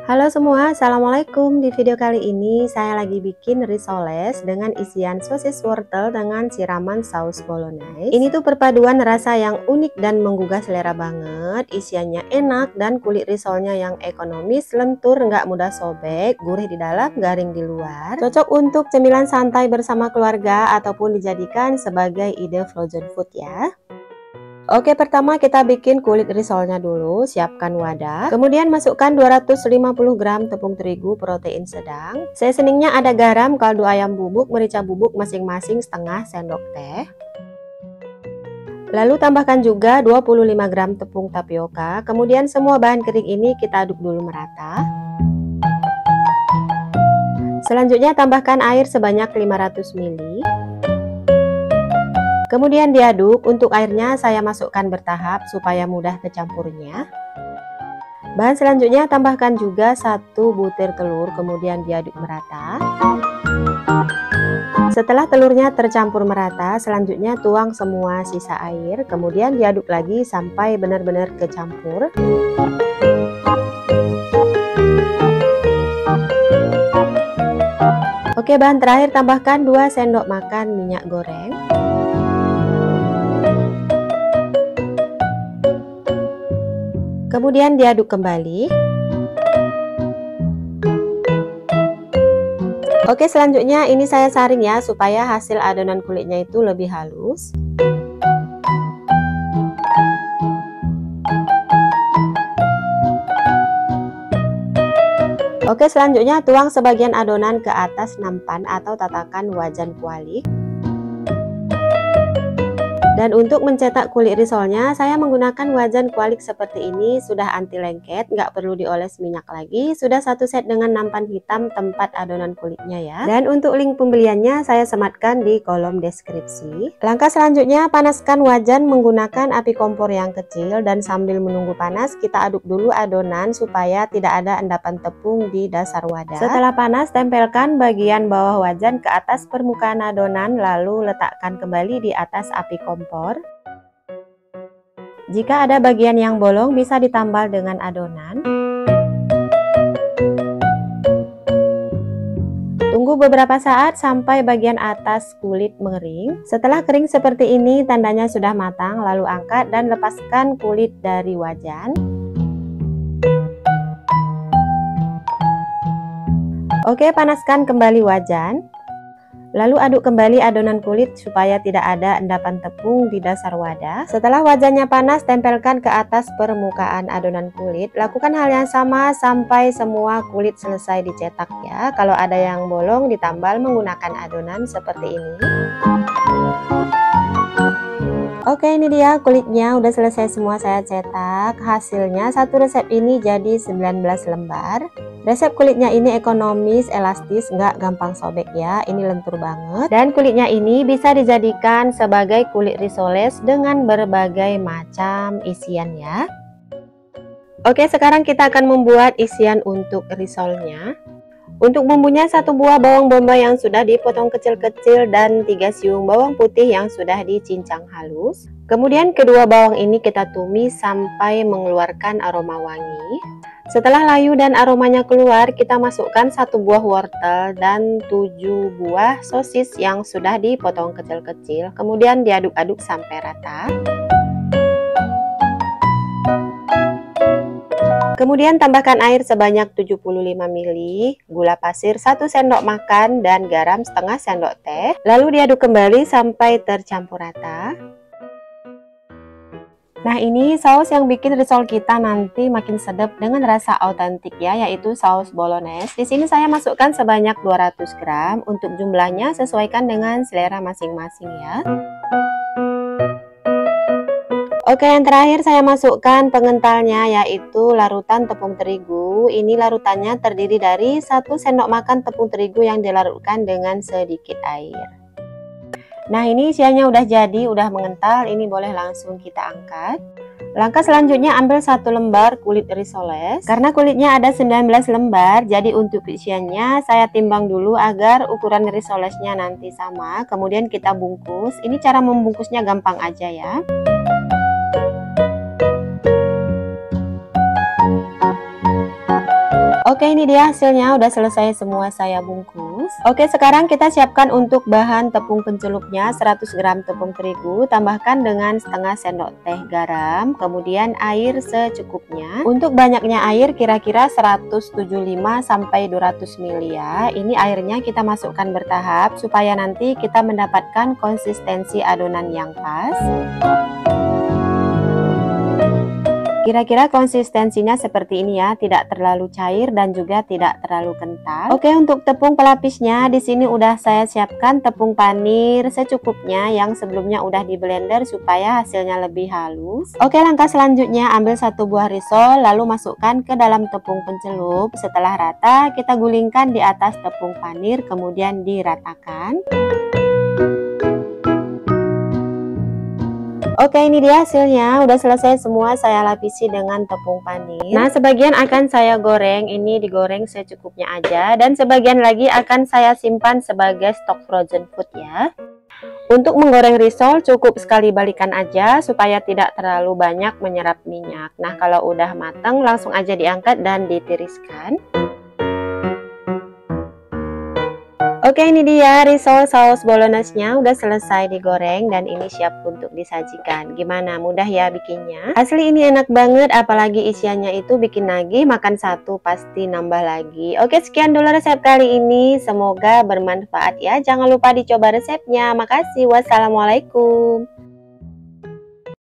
Halo semua, Assalamualaikum. Di video kali ini saya lagi bikin risoles dengan isian sosis wortel dengan siraman saus bolognese. Ini tuh perpaduan rasa yang unik dan menggugah selera banget. Isiannya enak dan kulit risolnya yang ekonomis, lentur, nggak mudah sobek, gurih di dalam, garing di luar. Cocok untuk cemilan santai bersama keluarga ataupun dijadikan sebagai ide frozen food ya. Oke, pertama kita bikin kulit risolnya dulu. Siapkan wadah, kemudian masukkan 250 gram tepung terigu protein sedang. Seasoningnya ada garam, kaldu ayam bubuk, merica bubuk masing-masing setengah sendok teh. Lalu tambahkan juga 25 gram tepung tapioka. Kemudian semua bahan kering ini kita aduk dulu merata. Selanjutnya tambahkan air sebanyak 500 ml. Kemudian diaduk. Untuk airnya saya masukkan bertahap supaya mudah kecampurnya. Bahan selanjutnya tambahkan juga 1 butir telur, kemudian diaduk merata. Setelah telurnya tercampur merata, selanjutnya tuang semua sisa air, kemudian diaduk lagi sampai benar-benar kecampur. Oke, bahan terakhir tambahkan 2 sendok makan minyak goreng. Kemudian diaduk kembali. Oke, selanjutnya ini saya saring ya supaya hasil adonan kulitnya itu lebih halus. Oke, selanjutnya tuang sebagian adonan ke atas nampan atau tatakan wajan kuali. Dan untuk mencetak kulit risolnya, saya menggunakan wajan kualik seperti ini, sudah anti lengket, nggak perlu dioles minyak lagi, sudah satu set dengan nampan hitam tempat adonan kulitnya ya. Dan untuk link pembeliannya saya sematkan di kolom deskripsi. Langkah selanjutnya, panaskan wajan menggunakan api kompor yang kecil, dan sambil menunggu panas, kita aduk dulu adonan supaya tidak ada endapan tepung di dasar wadah. Setelah panas, tempelkan bagian bawah wajan ke atas permukaan adonan, lalu letakkan kembali di atas api kompor. Jika ada bagian yang bolong bisa ditambal dengan adonan. Tunggu beberapa saat sampai bagian atas kulit mengering. Setelah kering seperti ini tandanya sudah matang, lalu angkat dan lepaskan kulit dari wajan. Oke, panaskan kembali wajan. Lalu aduk kembali adonan kulit supaya tidak ada endapan tepung di dasar wadah. Setelah wajannya panas, tempelkan ke atas permukaan adonan kulit. Lakukan hal yang sama sampai semua kulit selesai dicetak ya. Kalau ada yang bolong ditambal menggunakan adonan seperti ini. Oke, ini dia kulitnya udah selesai semua saya cetak. Hasilnya satu resep ini jadi 19 lembar. Resep kulitnya ini ekonomis, elastis, nggak gampang sobek ya. Ini lentur banget. Dan kulitnya ini bisa dijadikan sebagai kulit risoles dengan berbagai macam isian ya. Oke, sekarang kita akan membuat isian untuk risolnya. Untuk bumbunya 1 buah bawang bombay yang sudah dipotong kecil-kecil dan 3 siung bawang putih yang sudah dicincang halus. Kemudian kedua bawang ini kita tumis sampai mengeluarkan aroma wangi. Setelah layu dan aromanya keluar, kita masukkan 1 buah wortel dan 7 buah sosis yang sudah dipotong kecil-kecil. Kemudian diaduk-aduk sampai rata. Kemudian tambahkan air sebanyak 75 ml, gula pasir 1 sendok makan, dan garam setengah sendok teh. Lalu diaduk kembali sampai tercampur rata. Nah, ini saus yang bikin risol kita nanti makin sedap dengan rasa autentik ya, yaitu saus bolognese. Di sini saya masukkan sebanyak 200 gram. Untuk jumlahnya sesuaikan dengan selera masing-masing ya. Oke, yang terakhir saya masukkan pengentalnya, yaitu larutan tepung terigu. Ini larutannya terdiri dari 1 sendok makan tepung terigu yang dilarutkan dengan sedikit air. Nah, ini isiannya udah jadi, udah mengental. Ini boleh langsung kita angkat. Langkah selanjutnya ambil 1 lembar kulit risoles. Karena kulitnya ada 19 lembar, jadi untuk isiannya saya timbang dulu agar ukuran risolesnya nanti sama. Kemudian kita bungkus. Ini cara membungkusnya gampang aja ya. Oke, ini dia hasilnya, udah selesai semua saya bungkus. Oke, sekarang kita siapkan untuk bahan tepung pencelupnya. 100 gram tepung terigu, tambahkan dengan setengah sendok teh garam, kemudian air secukupnya. Untuk banyaknya air kira-kira 175 sampai 200 ml ya. Ini airnya kita masukkan bertahap supaya nanti kita mendapatkan konsistensi adonan yang pas. Kira-kira konsistensinya seperti ini ya, tidak terlalu cair dan juga tidak terlalu kental. Oke, untuk tepung pelapisnya di sini udah saya siapkan tepung panir secukupnya yang sebelumnya udah di blender supaya hasilnya lebih halus. Oke, langkah selanjutnya ambil satu buah risol lalu masukkan ke dalam tepung pencelup. Setelah rata, kita gulingkan di atas tepung panir kemudian diratakan. Oke, ini dia hasilnya, udah selesai semua saya lapisi dengan tepung panir. Nah, sebagian akan saya goreng, ini digoreng secukupnya aja, dan sebagian lagi akan saya simpan sebagai stok frozen food ya. Untuk menggoreng risol cukup sekali balikan aja supaya tidak terlalu banyak menyerap minyak. Nah, kalau udah matang langsung aja diangkat dan ditiriskan. Oke, ini dia risol saus bolognese-nya udah selesai digoreng dan ini siap untuk disajikan. Gimana, mudah ya bikinnya? Asli ini enak banget, apalagi isiannya itu bikin nagih, makan satu pasti nambah lagi. Oke, sekian dulu resep kali ini, semoga bermanfaat ya. Jangan lupa dicoba resepnya. Makasih, wassalamualaikum.